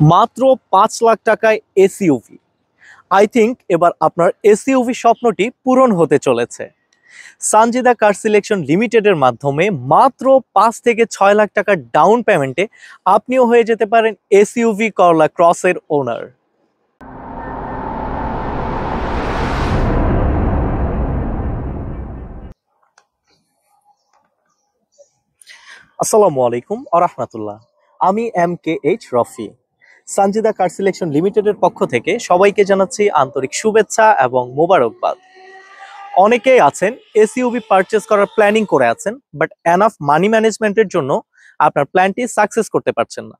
মাত্র ৫ লাখ টাকায় SUV. I think এবার আপনার এসইউভি স্বপ্নটি পূরণ হতে চলেছে। সানজিদা কার সিলেকশন লিমিটেডের মাধ্যমে মাত্র ৫ থেকে ৬ লাখ টাকার ডাউন পেমেন্টে আপনিও হয়ে যেতে পারেন এসইউভি করলা ক্রসের ওনার। আসসালামু আলাইকুম ওয়া রাহমাতুল্লাহ। আমি MKH Rafi. Sanjida car selection লিমিটেডের পক্ষ থেকে সবাইকে জানাচ্ছি আন্তরিক শুভেচ্ছা এবং মোবারকবাদ। অনেকেই আছেন এসইউভি পারচেজ করার প্ল্যানিং করে আছেন, বাট এনাফ মানি ম্যানেজমেন্টের জন্য আপনার প্ল্যানটি সাকসেস করতে পারছেন না।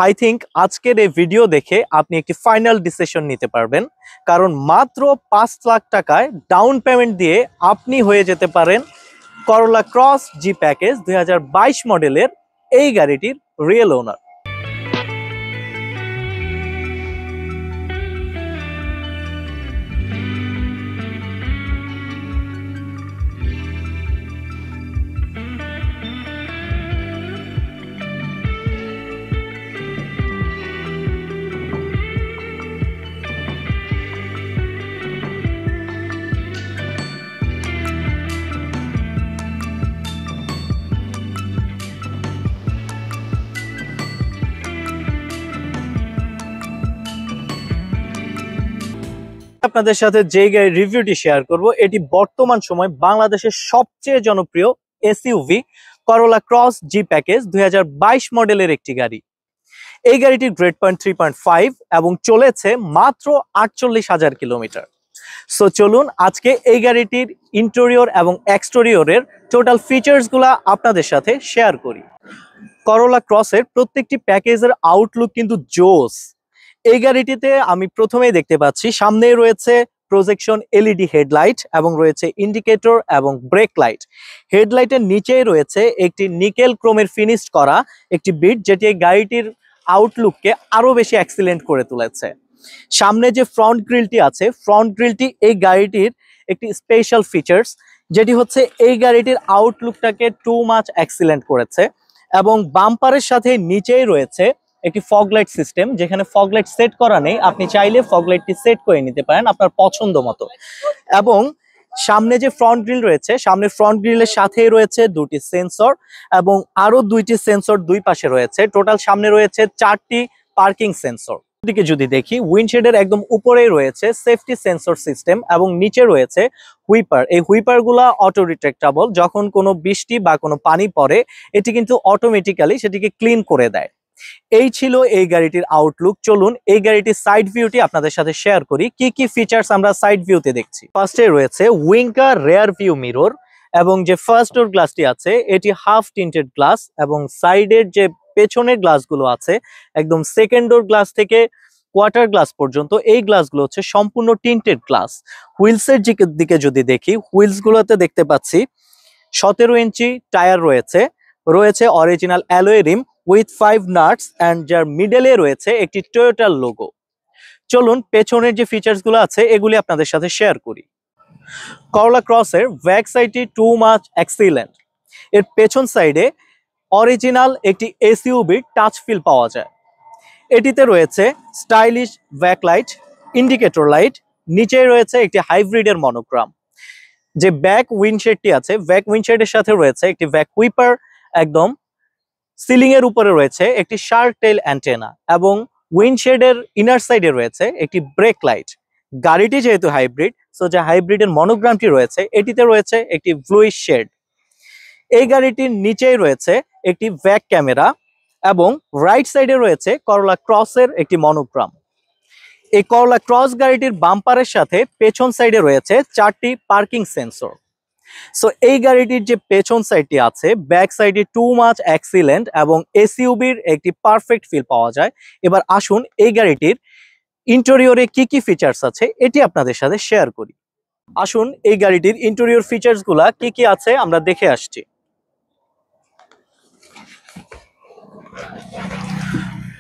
আই থিঙ্ক আজকের এই ভিডিও দেখে আপনি একটি ফাইনাল ডিসিশন নিতে পারবেন, কারণ মাত্র ৫ লাখ টাকায় ডাউন পেমেন্ট দিয়ে আপনি হয়ে যেতে পারেন করলা ক্রস জি প্যাকেজ ২০২২ মডেলের এই গাড়িটির রিয়েল ওনার। আপনাদের সাথে যে গাড়ির রিভিউটি শেয়ার করব, এটি বর্তমান সময় বাংলাদেশের সবচেয়ে জনপ্রিয় এসইউভি করলা ক্রস জি প্যাকেজ ২০২২ মডেলের একটি গাড়ি। এই গাড়িটির গ্রেড পয়েন্ট 3.5 এবং চলেছে মাত্র ৪৮,০০০ কিলোমিটার। সো চলুন আজকে এই গাড়িটির ইন্টেরিয়র এবং এক্সটেরিয়রের টোটাল ফিচার্সগুলা আপনাদের সাথে শেয়ার করি। করলা ক্রসের প্রত্যেকটি প্যাকেজের আউটলুক কিন্তু জোস। এই গাড়িটিতে আমি প্রথমেই দেখতে পাচ্ছি সামনেই রয়েছে প্রজেকশন এলইডি হেডলাইট এবং রয়েছে ইন্ডিকেটর এবং ব্রেক লাইট। হেডলাইটের নিচেই রয়েছে একটি নিকেল ক্রোমের ফিনিশ করা একটি বিট, যেটি এই গাড়িটির আউটলুককে আরো বেশি এক্সিলেন্ট করে তুলেছে। সামনে যে ফ্রন্ট গ্রিলটি আছে, ফ্রন্ট গ্রিলটি এই গাড়িটির একটি স্পেশাল ফিচার্স, যেটি হচ্ছে এই গাড়িটির আউটলুকটাকে টু মাচ এক্সিলেন্ট করেছে। এবং বাম্পারের সাথে নিচেই রয়েছে একটি ফগ লাইট সিস্টেম, যেখানে ফগ লাইট সেট করা নেই, আপনি চাইলে ফগ লাইটটি সেট করে নিতে পারেন আপনার পছন্দ মতো। এবং সামনে যে ফ্রন্ট গ্রিল রয়েছে, সামনে ফ্রন্ট গ্রিলের সাথেই রয়েছে দুটি সেন্সর এবং আরো দুইটি সেন্সর দুই পাশে রয়েছে। টোটাল সামনে রয়েছে 4টি পার্কিং সেন্সর। দিকে যদি দেখি, উইন্ডশেডের একদম উপরেই রয়েছে সেফটি সেন্সর সিস্টেম এবং নিচে রয়েছে হুইপার। এই হুইপার গুলা অটো রিট্রাক্টেবল, যখন কোনো বৃষ্টি বা কোনো পানি পড়ে এটি কিন্তু অটোমেটিক্যালি সেটিকে ক্লিন করে দেয়। এই ছিল এই গাড়িটির আউটলুক। চলুন এই গাড়িটির সাইড ভিউটি আপনাদের সাথে শেয়ার করি, কি কি ফিচার্স আমরা সাইড ভিউতে দেখছি। ফার্স্টে রয়েছে উইঙ্কার রেয়ার ভিউ মিরর এবং যে ফার্স্ট ডোর গ্লাসটি আছে এটি হাফ টিন্টেড গ্লাস এবং সাইডের যে পেছনের গ্লাসগুলো আছে একদম সেকেন্ড ডোর গ্লাস থেকে কোয়ার্টার গ্লাস পর্যন্ত এই গ্লাসগুলো হচ্ছে সম্পূর্ণ টিন্টেড গ্লাস। হুইলসের দিকে যদি দেখি, হুইলস গুলোতে দেখতে পাচ্ছি 17 ইঞ্চি টায়ার রয়েছে original alloy rim with 5 nuts and যার মিডলে রয়েছে একটি টয়োটার লোগো। চলুন পেছনের যে ফিচার্স গুলো আছে এগুলি আপনাদের সাথে শেয়ার করি। করলা ক্রসের ব্যাক সাইডটি টু মাচ এক্সিলেন্ট। এর পেছন সাইডে অরিজিনাল একটি এসইউভির টাচ ফিল পাওয়া যায়। এটিতে রয়েছে স্টাইলিশ ব্যাকলাইট, ইন্ডিকেটর লাইট, নিচে রয়েছে একটি হাইব্রিডের মনোগ্রাম। যে ব্যাক উইন্ডশেডটি আছে, ব্যাক উইন্ডশেডের সাথে রয়েছে একটি ব্যাক হুইপার, একদম সিলিং এর উপরে রয়েছে একটি শার্ক টেইল অ্যান্টেনা এবং উইন্ডশেডের ইনার সাইডে রয়েছে একটি ব্রেক লাইট। গাড়িটি যেহেতু হাইব্রিড, সো যে হাইব্রিডের মনোগ্রামটি রয়েছে এটিতে রয়েছে একটি ব্লুইশ শেড। এই গাড়িটির নিচেই রয়েছে একটি ব্যাক ক্যামেরা এবং রাইট সাইডে রয়েছে করলা ক্রসের একটি মনোগ্রাম। এই করলা ক্রস গাড়িটির বাম্পারের সাথে পেছন সাইডে রয়েছে 4টি পার্কিং সেন্সর। সো এই গাড়িটির যে পেছন সাইডটি আছে, ব্যাক সাইডে টু মাচ এক্সিলেন্ট এবং এসইউভির একটি পারফেক্ট ফিল পাওয়া যায়। এবার আসুন এই গাড়িটির ইন্টেরিয়রে কি কি ফিচার্স আছে এটি আপনাদের সাথে শেয়ার করি। আসুন এই গাড়িটির ইন্টেরিয়র ফিচার্স গুলা কি কি আছে আমরা দেখে আসছি।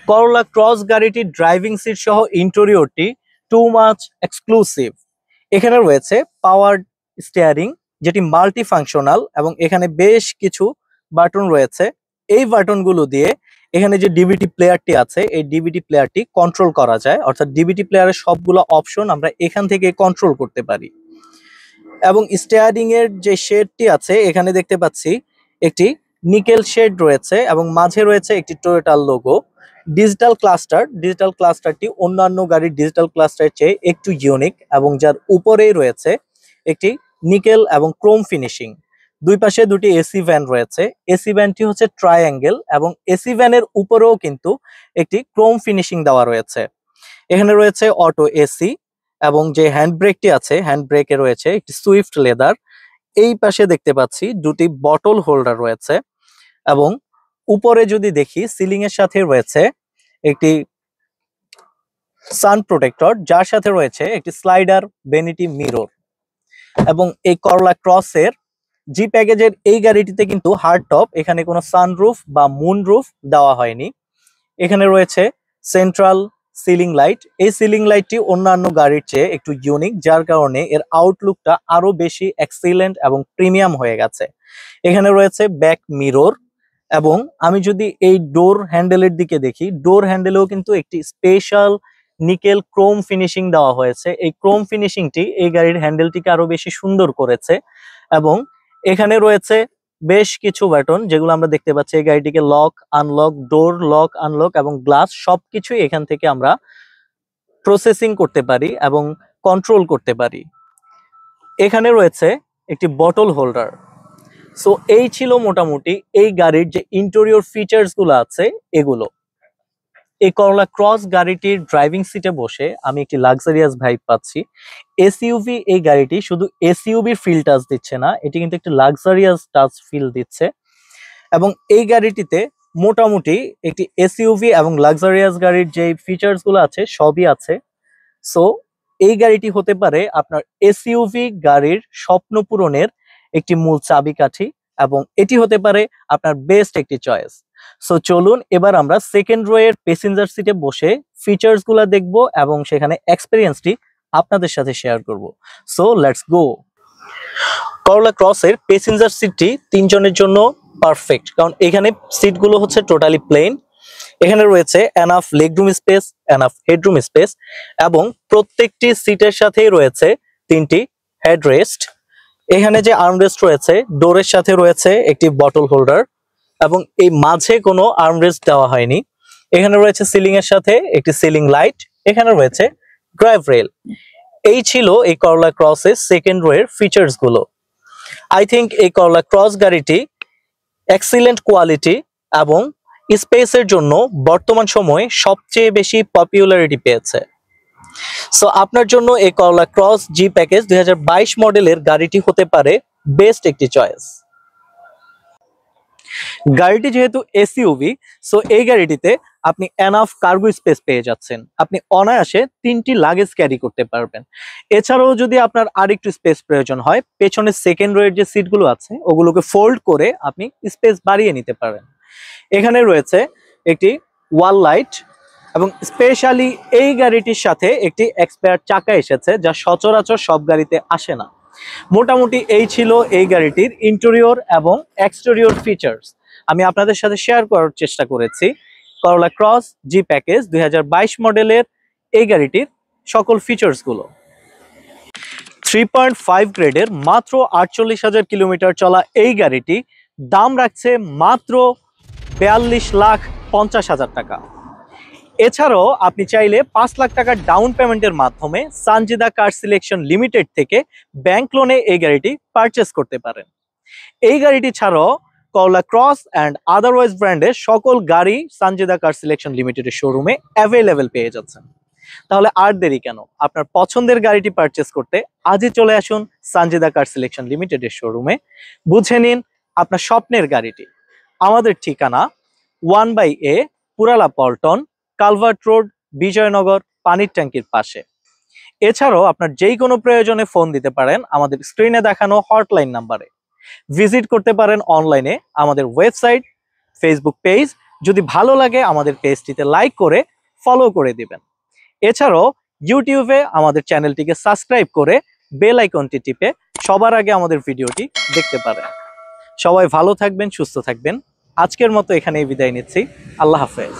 করলা ক্রস গাড়িটির ড্রাইভিং সিট সহ ইন্টেরিয়রটি টু মাচ এক্সক্লুসিভ। এখানে রয়েছে পাওয়ার স্টিয়ারিং, যেটি মাল্টি ফাংশনাল এবং এখানে বেশ কিছু বাটন রয়েছে। এই বাটনগুলো দিয়ে এখানে যে ডিভিডি প্লেয়ারটি আছে এই ডিভিডি প্লেয়ারটি কন্ট্রোল করা যায়, অর্থাৎ ডিভিডি প্লেয়ারের সবগুলো অপশন আমরা এখান থেকে কন্ট্রোল করতে পারি। এবং স্টিয়ারিং এর যে শেডটি আছে এখানে দেখতে পাচ্ছি একটি নিকেল শেড রয়েছে এবং মাঝে রয়েছে একটি টয়োটার লোগো। ডিজিটাল ক্লাস্টারটি অন্যান্য গাড়ির ডিজিটাল ক্লাস্টারের চেয়ে একটু ইউনিক এবং যার উপরেই রয়েছে একটি নিকেল এবং ক্রোম ফিনিশিং। দুই পাশে দুটি এসি ভ্যান রয়েছে। এসি ভ্যানটি হচ্ছে ট্রায়াঙ্গেল এবং এসি ভ্যানের উপরেও কিন্তু একটি ক্রোম ফিনিশিং দেওয়া রয়েছে। এখানে রয়েছে অটো এসি এবং যে হ্যান্ড ব্রেকটি আছে হ্যান্ড ব্রেকে রয়েছে একটি সুইফট লেদার। এই পাশে দেখতে পাচ্ছি দুটি বটল হোল্ডার রয়েছে এবং উপরে যদি দেখি সিলিং এর সাথে রয়েছে একটি সান প্রোটেক্টর, যার সাথে রয়েছে একটি স্লাইডার ভ্যানিটি মিরর। এবং এই করলা ক্রসের জি প্যাকেজের এই গাড়িটিতে কিন্তু হার্ড টপ, এখানে কোনো সানরুফ বা মুনরুফ দেওয়া হয়নি। এখানে রয়েছে সেন্ট্রাল সিলিং লাইট। এই সিলিং লাইটটি অন্যান্য গাড়ির চেয়ে একটু ইউনিক, যার কারণে এর আউটলুকটা আরো বেশি এক্সিলেন্ট এবং প্রিমিয়াম হয়ে গেছে। এখানে রয়েছে ব্যাক মিরর এবং আমি যদি এই ডোর হ্যান্ডেলের দিকে দেখি, ডোর হ্যান্ডেলেও কিন্তু একটি স্পেশাল নিকেল ক্রোম ফিনিশিং দেওয়া হয়েছে। এই ক্রোম ফিনিশিংটি এই গাড়ির হ্যান্ডেলটিকে আরো বেশি সুন্দর করেছে। এবং এখানে রয়েছে বেশ কিছু বাটন যেগুলো আমরা দেখতে পাচ্ছি এই গাড়িটিকে lock unlock, door lock unlock এবং গ্লাস সবকিছুই এখান থেকে আমরা প্রসেসিং করতে পারি এবং কন্ট্রোল করতে পারি। এখানে রয়েছে একটি বটল হোল্ডার। সো এই ছিল মোটামুটি এই গাড়ির যে ইন্টেরিয়র ফিচার্স গুলো আছে এগুলো। এই করলা ক্রস গাড়িটির ড্রাইভিং সিটে বসে আমি একটি লাক্সারিয়াস ভাইব পাচ্ছি। এসইউভি এই গাড়িটি শুধু এসইউভির ফিল টাচ দিচ্ছে না, এটি কিন্তু একটি লাক্সারিয়াস টাচ ফিল দিচ্ছে। এবং এই গাড়িটিতে মোটামুটি একটি এসইউভি এবং লাক্সারিয়াস গাড়ির যে ফিচার্স গুলো আছে সবই আছে। সো এই গাড়িটি হতে পারে আপনার এসইউভি গাড়ির স্বপ্ন পূরণের একটি মূল চাবিকাঠি এবং এটি হতে পারে আপনার বেস্ট একটি চয়েস। সো চলুন এবার আমরা সেকেন্ড রো এর প্যাসেঞ্জার সিটে বসে ফিচার্স গুলা দেখবো এবং সেখানে এক্সপেরিয়েন্সটি আপনাদের সাথে শেয়ার করব। So let's go. করলা ক্রসের প্যাসেঞ্জার সিটটি তিনজনের জন্য পারফেক্ট, কারণ এখানে সিটগুলো হচ্ছে টোটালি প্লেন। এখানে রয়েছে enough legroom space, enough headroom space এবং প্রত্যেকটি সিটের সাথেই রয়েছে তিনটি হেডরেস্ট। এখানে যে আর্মরেস্ট রয়েছে ডোরের সাথে রয়েছে একটি বটল হোল্ডার এবং এই মাঝে কোনো আর্মরেস্ট দেওয়া হয়নি। এখানে রয়েছে সিলিং এর সাথে একটি সিলিং লাইট, এখানে রয়েছে ড্রাইভ রেল। এই ছিল এই করলা ক্রসের সেকেন্ড রো এর ফিচার্স গুলো। আই থিঙ্ক এই করলা ক্রস গাড়িটি এক্সিলেন্ট কোয়ালিটি এবং স্পেসের জন্য বর্তমান সময়ে সবচেয়ে বেশি পপুলারিটি পেয়েছে। সো আপনার জন্য এই করলা ক্রস জি প্যাকেজ 2022 মডেলের গাড়িটি হতে পারে বেস্ট একটি চয়েস। গাড়িটি যেহেতু এসইউভি, সো এই গাড়িটিতে আপনি এনাফ কার্গো স্পেস পেয়ে যাচ্ছেন। আপনি অনায়াসে 3টি লাগেজ ক্যারি করতে পারবেন। এছাড়াও যদি আপনার আরেকটু স্পেস প্রয়োজন হয়, পেছনের সেকেন্ড রো এর যে সিটগুলো আছে ওগুলোকে ফোল্ড করে আপনি স্পেস বাড়িয়ে নিতে পারেন। এখানে রয়েছে একটি ওয়াল লাইট এবং স্পেশালি এই গাড়িটির সাথে একটি এক্সপায়ার চাকা এসেছে, যা সচরাচর সব গাড়িতে আসে না। মোটামুটি এই ছিল এই গাড়িটির ইন্টেরিয়র এবং এক্সটেরিয়র ফিচার্স। আমি আপনাদের সাথে শেয়ার করার চেষ্টা করেছি করলা ক্রস জি প্যাকেজ 2022 মডেলের এই গাড়িটির সকল ফিচার্স গুলো। 3.5 গ্রেডের মাত্র 48,000 কিলোমিটার চলা এই গাড়িটি দাম রাখছে মাত্র 42,50,000 টাকা। এছাড়াও আপনি চাইলে 5 লাখ টাকার ডাউন পেমেন্টের মাধ্যমে সানজিদা কার সিলেকশন লিমিটেড থেকে ব্যাংক লোনে এই গাড়িটি পারচেস করতে পারেন। এই গাড়িটি ছাড়াও করলা ক্রস অ্যান্ড আদারওয়াইজ ব্র্যান্ডের সকল গাড়ি সানজিদা কার সিলেকশন লিমিটেডের শোরুমে অ্যাভেলেবেল পেয়ে যাচ্ছেন। তাহলে আর দেরি কেন, আপনার পছন্দের গাড়িটি পারচেস করতে আজই চলে আসুন সানজিদা কার সিলেকশন লিমিটেডের শোরুমে, বুঝে নিন আপনার স্বপ্নের গাড়িটি। আমাদের ঠিকানা 1/A Purana Paltan, culvert road, Bijoynagar, পানির ট্যাঙ্কির পাশে। এছাড়াও আপনার যেই কোনো প্রয়োজনে ফোন দিতে পারেন আমাদের স্ক্রিনে দেখানো হটলাইন নাম্বারে। ভিজিট করতে পারেন অনলাইনে আমাদের ওয়েবসাইট, ফেসবুক পেজ। যদি ভালো লাগে আমাদের পেজটিতে লাইক করে ফলো করে দিবেন। এছাড়াও ইউটিউবে আমাদের চ্যানেলটিকে সাবস্ক্রাইব করে বেল আইকনটি টিপে সবার আগে আমাদের ভিডিওটি দেখতে পারেন। সবাই ভালো থাকবেন, সুস্থ থাকবেন। আজকের মতো এখানেই বিদায় নিচ্ছি। আল্লাহ হাফেজ।